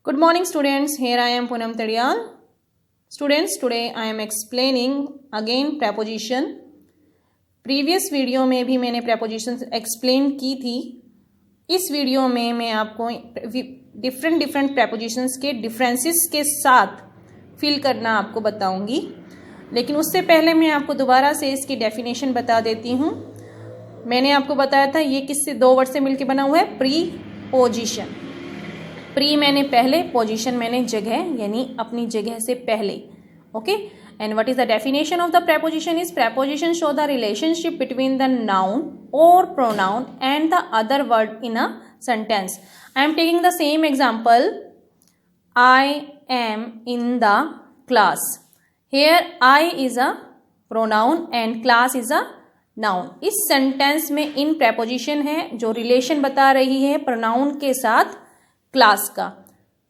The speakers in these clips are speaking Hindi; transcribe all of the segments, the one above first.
Good morning students, here I am Poonam Tadiyal. Students, today I am explaining again preposition. Previous video में भी मैंने prepositions explain की थी. इस वीडियो में मैं आपको डिफरेंट prepositions के differences के साथ fill करना आपको बताऊंगी. लेकिन उससे पहले मैं आपको दोबारा से इसकी definition बता देती हूँ. मैंने आपको बताया था ये किससे दो वर्ड से मिलकर बना हुआ है, प्रीपोजिशन. प्री मैंने पहले, पोजीशन मैंने जगह, यानी अपनी जगह से पहले. Okay, and what is the definition of the preposition is preposition show the relationship between the noun और pronoun and the other word in a sentence. I am taking the same example. I am in the class. Here I is a pronoun and class is a noun. इस सेंटेंस में इन प्रेपोजिशन है जो रिलेशन बता रही है प्रोनाउन के साथ क्लास का.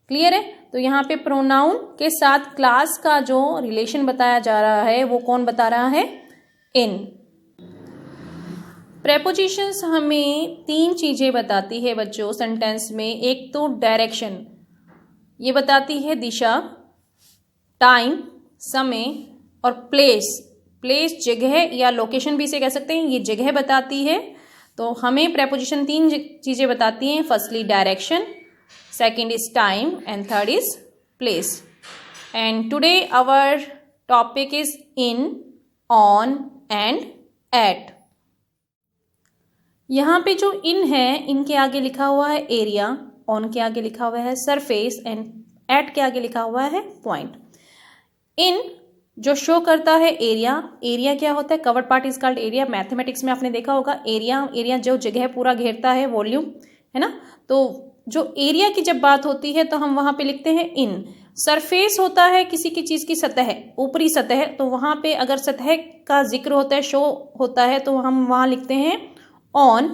क्लियर है? तो यहाँ पे प्रोनाउन के साथ क्लास का जो रिलेशन बताया जा रहा है वो कौन बता रहा है? इन. प्रेपोजिशंस हमें तीन चीजें बताती है बच्चों सेंटेंस में. एक तो डायरेक्शन, ये बताती है दिशा, टाइम समय, और प्लेस. प्लेस जगह या लोकेशन भी इसे कह सकते हैं, ये जगह बताती है. तो हमें प्रेपोजिशन तीन चीजें बताती हैं. Firstly direction, second is time, and third is place. And today our topic is in, on and at. यहाँ पे जो in है, in के आगे लिखा हुआ है एरिया, on के आगे लिखा हुआ है सरफेस, एंड at के आगे लिखा हुआ है पॉइंट. in जो शो करता है एरिया. एरिया क्या होता है? Covered part is called area. Mathematics में आपने देखा होगा एरिया जो जगह पूरा घेरता है, वॉल्यूम है ना. तो जो एरिया की जब बात होती है तो हम वहां पे लिखते हैं इन. सरफेस होता है किसी की चीज की सतह, ऊपरी सतह. तो वहां पे अगर सतह का जिक्र होता है, शो होता है, तो हम वहां लिखते हैं ऑन.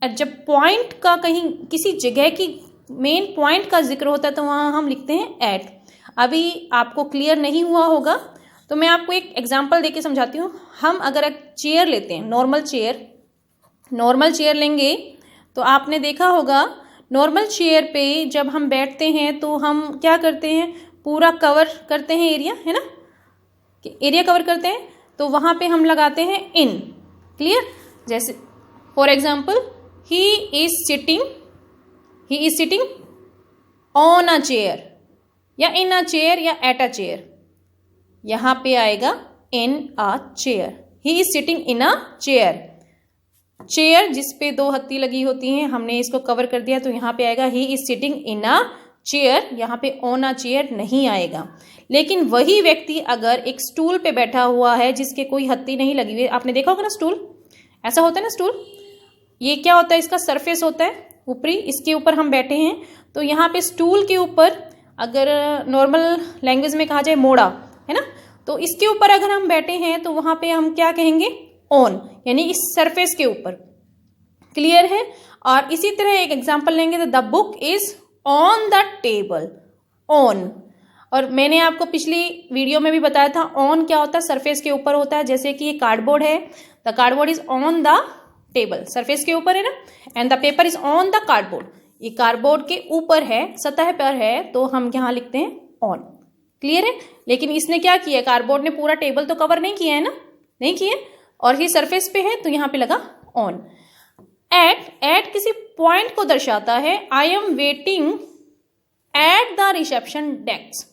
जब पॉइंट का कहीं किसी जगह की मेन पॉइंट का जिक्र होता है तो वहां हम लिखते हैं एट. अभी आपको क्लियर नहीं हुआ होगा तो मैं आपको एक एग्जाम्पल देके समझाती हूँ. हम अगर एक चेयर लेते हैं, नॉर्मल चेयर लेंगे तो आपने देखा होगा नॉर्मल चेयर पे जब हम बैठते हैं तो हम क्या करते हैं, पूरा कवर करते हैं एरिया, है ना, कि एरिया कवर करते हैं. तो वहां पे हम लगाते हैं इन. क्लियर? जैसे for example he is sitting on a chair, या इन अ चेयर, या एट अ चेयर. यहां पे आएगा in a chair. He is sitting in a chair. Chair जिसपे दो हत्ती लगी होती हैं, हमने इसको कवर कर दिया तो यहाँ पे आएगा ही is sitting in a chair. यहाँ पे ऑन अ चेयर नहीं आएगा. लेकिन वही व्यक्ति अगर एक स्टूल पे बैठा हुआ है जिसके कोई हत्ती नहीं लगी हुई, आपने देखा होगा ना स्टूल, ऐसा होता है ना स्टूल. ये क्या होता है? इसका सरफेस होता है ऊपरी, इसके ऊपर हम बैठे हैं. तो यहाँ पे स्टूल के ऊपर, अगर नॉर्मल लैंग्वेज में कहा जाए मोड़ा, है ना, तो इसके ऊपर अगर हम बैठे हैं तो वहां पे हम क्या कहेंगे? ऑन, यानी इस सरफेस के ऊपर. क्लियर है? और इसी तरह एक एग्जांपल लेंगे तो the book is on the table. On. और मैंने आपको पिछली वीडियो में भी बताया था ऑन क्या होता है, सरफेस के ऊपर होता है. जैसे कि ये कार्डबोर्ड है, the cardboard is on the table, surface के ऊपर है ना. And the paper is on the cardboard, ये कार्डबोर्ड के ऊपर है, सतह पर है, तो हम यहाँ लिखते हैं ऑन. क्लियर है? लेकिन इसने क्या किया, कार्डबोर्ड ने पूरा टेबल तो कवर नहीं किया है ना, नहीं किया, और ये सरफेस पे है तो यहाँ पे लगा ऑन. एट किसी पॉइंट को दर्शाता है. I am waiting at the reception desk.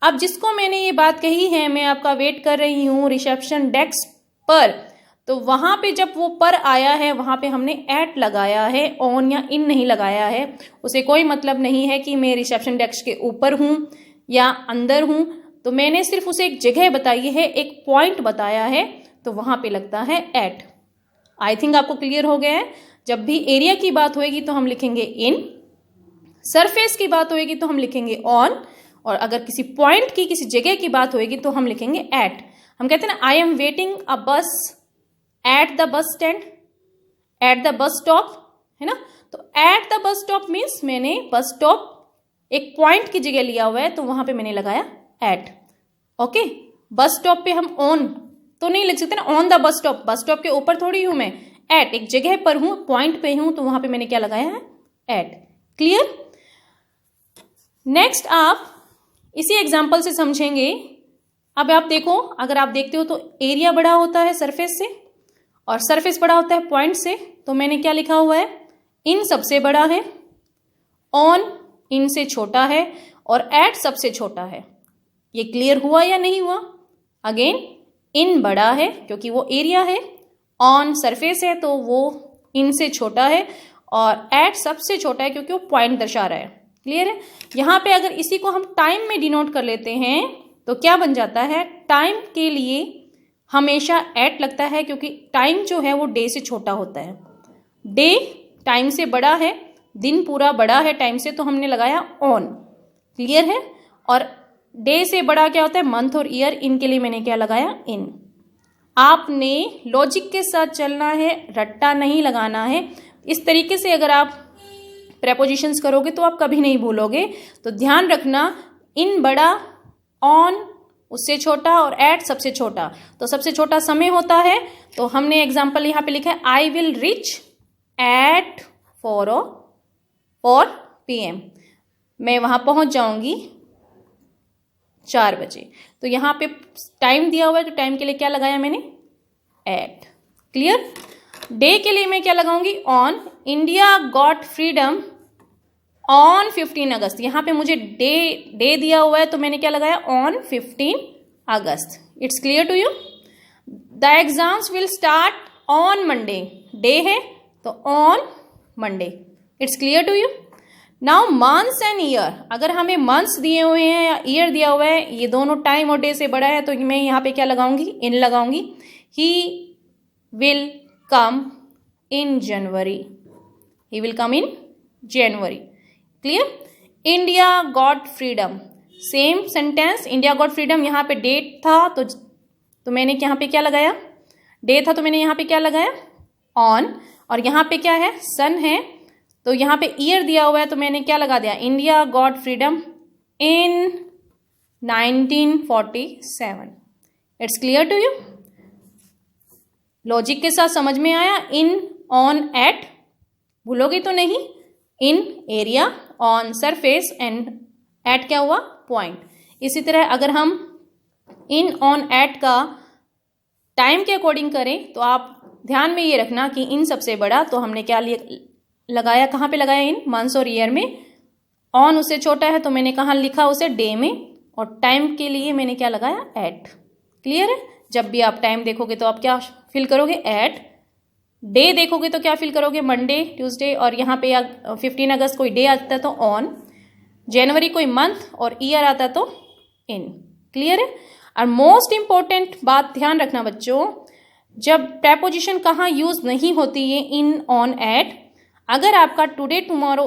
अब जिसको मैंने ये बात कही है, मैं आपका वेट कर रही हूँ रिसेप्शन डेस्क पर, तो वहां पे जब वो पर आया है वहां पे हमने एट लगाया है, ऑन या इन नहीं लगाया है. उसे कोई मतलब नहीं है कि मैं रिसेप्शन डेस्क के ऊपर हूं या अंदर हूं. तो मैंने सिर्फ उसे एक जगह बताई है, एक पॉइंट बताया है, तो वहां पे लगता है एट. आई थिंक आपको क्लियर हो गया है. जब भी एरिया की बात होएगी तो हम लिखेंगे इन, सरफेस की बात होएगी तो हम लिखेंगे ऑन, और अगर किसी पॉइंट की, किसी जगह की बात होएगी तो हम लिखेंगे एट. हम कहते हैं ना, आई एम वेटिंग अ बस at the bus stand, at the bus stop, है ना. तो at the bus stop means मैंने बस स्टॉप एक पॉइंट की जगह लिया हुआ है, तो वहां पे मैंने लगाया एट. ओके, बस स्टॉप पे हम ऑन तो नहीं लिख सकते ना, on the bus stop, bus stop के ऊपर थोड़ी हूं मैं, एट एक जगह पर हूं, पॉइंट पे हूं, तो वहां पे मैंने क्या लगाया है? एट. क्लियर? नेक्स्ट आप इसी एग्जाम्पल से समझेंगे। अब आप देखो, अगर आप देखते हो तो एरिया बड़ा होता है सरफेस से और सरफेस बड़ा होता है पॉइंट से। तो मैंने क्या लिखा हुआ है, इन सबसे बड़ा है, ऑन इन से छोटा है और एट सबसे छोटा है। ये क्लियर हुआ या नहीं हुआ? अगेन, इन बड़ा है क्योंकि वो एरिया है, ऑन सरफेस है तो वो इन से छोटा है और एट सबसे छोटा है क्योंकि वो पॉइंट दर्शा रहा है। क्लियर है? यहाँ पे अगर इसी को हम टाइम में डिनोट कर लेते हैं तो क्या बन जाता है, टाइम के लिए हमेशा एट लगता है क्योंकि टाइम जो है वो डे से छोटा होता है। डे टाइम से बड़ा है, दिन पूरा बड़ा है टाइम से, तो हमने लगाया ऑन। क्लियर है? और डे से बड़ा क्या होता है, मंथ और ईयर, इनके लिए मैंने क्या लगाया, इन। आपने लॉजिक के साथ चलना है, रट्टा नहीं लगाना है। इस तरीके से अगर आप प्रेपोजिशंस करोगे तो आप कभी नहीं भूलोगे। तो ध्यान रखना, इन बड़ा, ऑन उससे छोटा और एट सबसे छोटा। तो सबसे छोटा समय होता है, तो हमने एग्जाम्पल यहाँ पे लिखा है, I will reach at 4 PM। मैं वहां पहुंच जाऊंगी 4 बजे। तो यहाँ पे टाइम दिया हुआ है तो टाइम के लिए क्या लगाया मैंने, एट। क्लियर? डे के लिए मैं क्या लगाऊंगी, on. India got freedom on 15 अगस्त। यहाँ पे मुझे डे दिया हुआ है तो मैंने क्या लगाया, ऑन 15 अगस्त। It's clear to you? The exams will start on Monday. Day है तो on Monday. It's clear to you? Now months and year, अगर हमें मंथ्स दिए हुए हैं या ईयर दिया हुआ है, ये दोनों टाइम और डे से बड़ा है, तो मैं यहाँ पे क्या लगाऊंगी, इन लगाऊंगी। He will come in January. He will come in January. Clear? India got freedom, same sentence, India got freedom. यहाँ पे डेट था तो मैंने यहाँ पे क्या लगाया, डे था तो मैंने यहाँ पे क्या लगाया, ऑन। और यहाँ पे क्या है, सन है, तो यहाँ पे ईयर दिया हुआ है तो मैंने क्या लगा दिया, India got freedom in 1947। It's clear to you? Logic के साथ समझ में आया? इन, ऑन, एट भूलोगे तो नहीं। In area, on surface and at क्या हुआ, पॉइंट। इसी तरह अगर हम इन, ऑन, एट का टाइम के अकॉर्डिंग करें तो आप ध्यान में ये रखना कि इन सबसे बड़ा, तो हमने क्या लगाया, कहाँ पे लगाया, इन मंथ्स और ईयर में। ऑन उससे छोटा है तो मैंने कहाँ लिखा उसे, डे में। और टाइम के लिए मैंने क्या लगाया, एट। क्लियर है? जब भी आप टाइम देखोगे तो आप क्या फिल करोगे, एट। डे देखोगे तो क्या फिल करोगे, मंडे, ट्यूसडे। और यहाँ पे 15 अगस्त कोई डे आता है तो ऑन, जनवरी कोई मंथ और ईयर आता है तो इन। क्लियर है? और मोस्ट इंपॉर्टेंट बात ध्यान रखना बच्चों, जब प्रेपोजिशन कहाँ यूज नहीं होती है, इन, ऑन, एट। अगर आपका टुडे टुमारो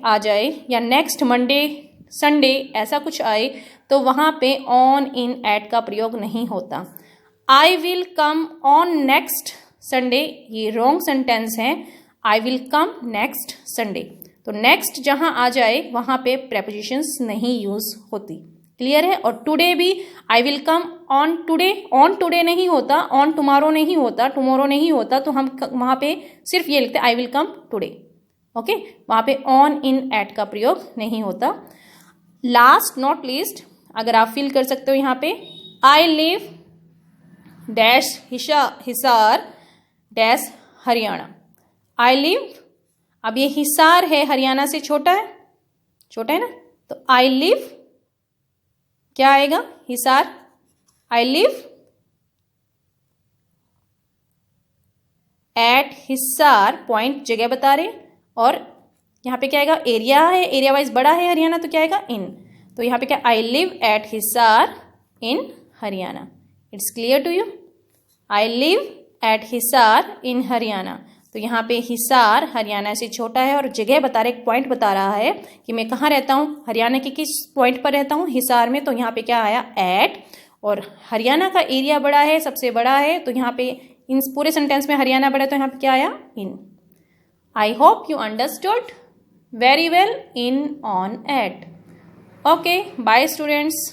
आ जाए या नेक्स्ट मंडे संडे ऐसा कुछ आए तो वहाँ पे ऑन, इन, एट का प्रयोग नहीं होता। I will come on next Sunday, ये रॉन्ग सेंटेंस है। I will come next Sunday, तो नेक्स्ट जहाँ आ जाए वहाँ पे प्रेपोजिशंस नहीं यूज होती। क्लियर है? और टुडे भी I will come on today, on today नहीं होता, ऑन टुमारो नहीं होता, टुमारो नहीं होता, तो हम वहाँ पे सिर्फ ये लिखते हैं I will come today. Okay, वहाँ पे ऑन, इन, एट का प्रयोग नहीं होता। लास्ट नॉट लीस्ट, अगर आप फील कर सकते हो यहाँ पे, I live dash Hisar dash Haryana. I live, अब ये हिसार है, हरियाणा से छोटा है, छोटा है ना, तो आई लिव क्या आएगा, हिसार। आई लिव एट हिसार, पॉइंट जगह बता रहे, और यहाँ पे क्या आएगा, एरिया है, एरिया वाइज बड़ा है हरियाणा, तो क्या आएगा, इन। तो यहाँ पे क्या, I live at Hisar in Haryana. It's clear to you? I live at Hisar in Haryana. तो यहाँ पे हिसार हरियाणा से छोटा है और जगह बता रहे, एक पॉइंट बता रहा है कि मैं कहाँ रहता हूँ, हरियाणा के किस पॉइंट पर रहता हूँ, हिसार में। तो यहाँ पे क्या आया, एट। और हरियाणा का एरिया बड़ा है, सबसे बड़ा है, तो यहाँ पे इन पूरे सेंटेंस में हरियाणा बड़ा है, तो यहाँ पे क्या आया, in. I hope you understood very well in, on, at. Okay, bye students.